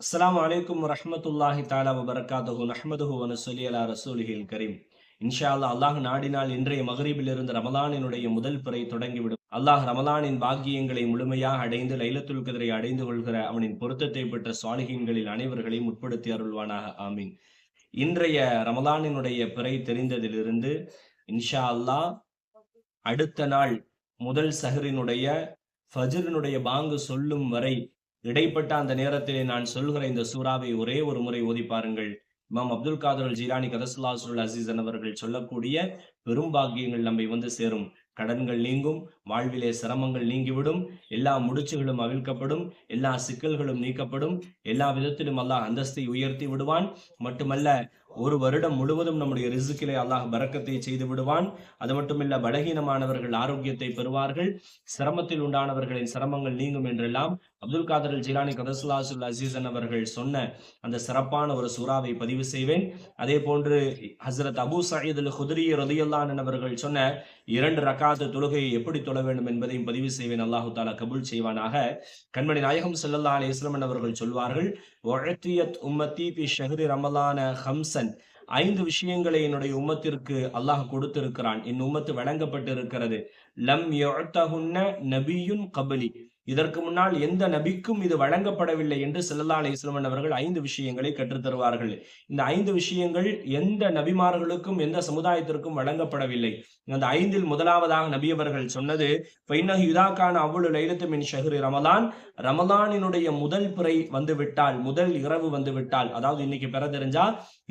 அஸ்ஸலாமு அலைக்கும் வரஹ்மத்துல்லாஹி தஆலா வபரகாத்துஹு நஹ்மதுஹு வ நுஸல்லி அலா ரசூலிஹில் கரீம். இன்ஷா அல்லாஹ் அல்லாஹ் நாடினால் இன்றைய மகரிபிலிருந்து ரமலானினுடைய முதல் பிறை தொடங்கிவிடும். அல்லாஹ் ரமலானின் பாக்கியங்களை முழுமையாக அடைந்து லைலத்துல் கத்ரை அடைந்து கொள்கிற அவனின் பொருத்தத்தை பெற்ற சாலிஹீன்களில் அனைவர்களையும் உட்படுத்தி அருள்வானாக. ஆமீன். இன்றைய ரமலானினுடைய பிறை தெரிந்ததிலிருந்து இன்ஷா அல்லாஹ் அடுத்த நாள் முதல் சஹரினுடைய ஃபஜ்ரினுடைய பாங்கு சொல்லும் வரை இடைப்பட்ட அந்த நேரத்திலே நான் சொல்கிற இந்த சூறாவை ஒரே ஒரு முறை ஓதி பாருங்கள். இமாம் அப்துல் காதர் ஜீலானி கதசுல்லாசுல் அசீசன் அவர்கள் சொல்லக்கூடிய பெரும் பாக்கியங்கள் நம்மை வந்து சேரும். கடன்கள் நீங்கும், வாழ்விலே சிரமங்கள் நீங்கிவிடும், எல்லா முடிச்சுகளும் அவிழ்க்கப்படும், எல்லா சிக்கல்களும் நீக்கப்படும், எல்லா விதத்திலும் அல்லாஹ் அந்தஸ்தை உயர்த்தி விடுவான். மட்டுமல்ல, ஒரு வருடம் முழுவதும் நம்முடைய ரிசுக்கிலே அல்லாஹ் பரக்கத்தை செய்து விடுவான். அது மட்டுமில்ல, பலகீனமானவர்கள் ஆரோக்கியத்தை பெறுவார்கள், சிரமத்தில் உண்டானவர்களின் சிரமங்கள் நீங்கும் என்றெல்லாம் அப்துல் காதர் ஜிலானி கதசுல்லாசுல் அசீசன் அவர்கள் சொன்ன அந்த சிறப்பான ஒரு சூறாவை பதிவு செய்வேன். அதே போன்று ஹசரத் அபு சயீத் அல் குத்ரி ரலியல்லாஹு அன்ஹு அவர்கள் சொன்ன 2 ரக்காத்து தொழுகையை எப்படி தொழ வேண்டும் என்பதையும் பதிவு செய்வேன். அல்லாஹு தாலா கபூல் செய்வானாக. கண்மணி நாயகம் ஸல்லல்லாஹு அலைஹி வஸல்லம் அவர்கள் சொல்வார்கள், வஅத்தியத் உம்மத்தி ஃபி ஷஹ்ரி ரமலான ஹம்சன். 5 விஷயங்களை என்னுடைய உம்மத்திற்கு அல்லாஹ் கொடுத்திருக்கிறான், என் உம்மத்து வழங்கப்பட்டிருக்கிறது. லம் யுஅத்தஹுன்ன நபியுன் கப்லி. இதற்கு முன்னால் எந்த நபிக்கும் இது வழங்கப்படவில்லை என்று ஸல்லல்லாஹு அலைஹி வஸல்லம் அவர்கள் 5 விஷயங்களை கற்றுத் தருவார்கள். இந்த 5 விஷயங்கள் எந்த நபிமார்களுக்கும் எந்த சமுதாயத்திற்கும் வழங்கப்படவில்லை. அந்த 5இல் முதலாவதாக நபி அவர்கள் சொன்னது, ஃபைன்னஹு இதா கான அவ்வளு லைலத்து மின் ஷஹ்ரி ரமலான். ரமலானினுடைய முதல் பிறை வந்துவிட்டால், முதல் இரவு வந்துவிட்டால், அதாவது இன்னைக்கு பெற தெரிஞ்சா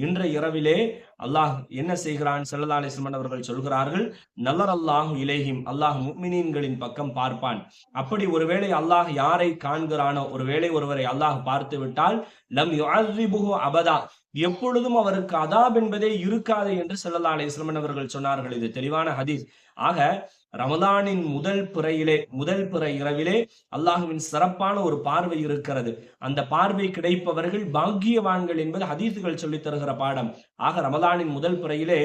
இன்றைய இரவிலே அல்லாஹ் என்ன செய்கிறான்? ஸல்லல்லாஹு அலைஹி வஸல்லம் அவர்கள் சொல்கிறார்கள், நலர் அல்லாஹு இலைஹிம், அல்லாஹ் முஃமினீன்களின் பக்கம் பார்ப்பான். அப்படி ஒருவேளை அல்லாஹ் யாரை காண்கிறானோ, ஒருவேளை ஒருவரை அல்லாஹ் பார்த்து விட்டால், லம் யுஅذிபுஹு அபதா, எப்பொழுதும் அவருக்கு அதாப் என்பதே இருக்காது என்று ஸல்லல்லாஹு அலைஹி வஸல்லம் அவர்கள் சொன்னார்கள். இது தெளிவான ஹதீஸ். ஆக ரமலானின் முதல் பிறை இரவிலே அல்லாஹ்வின் சிறப்பான ஒரு பார்வை இருக்கிறது. அந்த பார்வை கிடைப்பவர்கள் பாக்கியவான்கள் என்பது ஹதீசுகள் சொல்லித் தருகிற பாடம். ஆக ரமலானின் முதல் பிறையிலே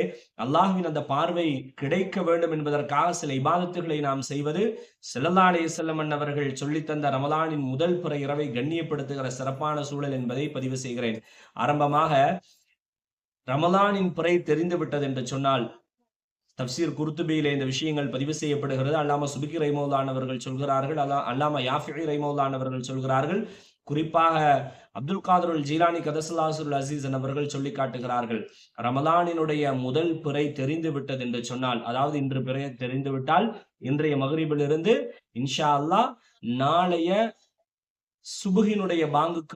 அல்லாஹ்வின் அந்த பார்வை கிடைக்க வேண்டும் என்பதற்காக சில இபாதத்துகளை நாம் செய்வது, ஸல்லல்லாஹு அலைஹி வஸல்லம் அவர்கள் சொல்லித் தந்த ரமலானின் முதல் பிறை இரவை கண்ணியப்படுத்துகிற சிறப்பான சூழல் என்பதை பதிவு செய்கிறேன். ஆரம்பமாக ரமலானின் பிறை தெரிந்து விட்டது என்று சொன்னால், தப்சீர் குர்துபியிலே இந்த விஷயங்கள் பதிவு செய்யப்படுகிறது. அல்லாமா சுபுகி ரஹிமஹுல்லாஹ் அவர்கள் சொல்கிறார்கள், அல்லாமா யாஃபிஈ ரஹிமஹுல்லாஹ் அவர்கள் சொல்கிறார்கள், குறிப்பாக அப்துல் காதர் ஜீலானி கதசுல்லாசுல் அசீசன் அவர்கள் சொல்லி காட்டுகிறார்கள், ரமலானினுடைய முதல் பிறை தெரிந்து விட்டது என்று சொன்னால், அதாவது இன்று பிறை தெரிந்து விட்டால் இன்றைய மகரிபிலிருந்து இன்ஷா அல்லாஹ் நாளைய சுபுகினுடைய பாங்குக்கு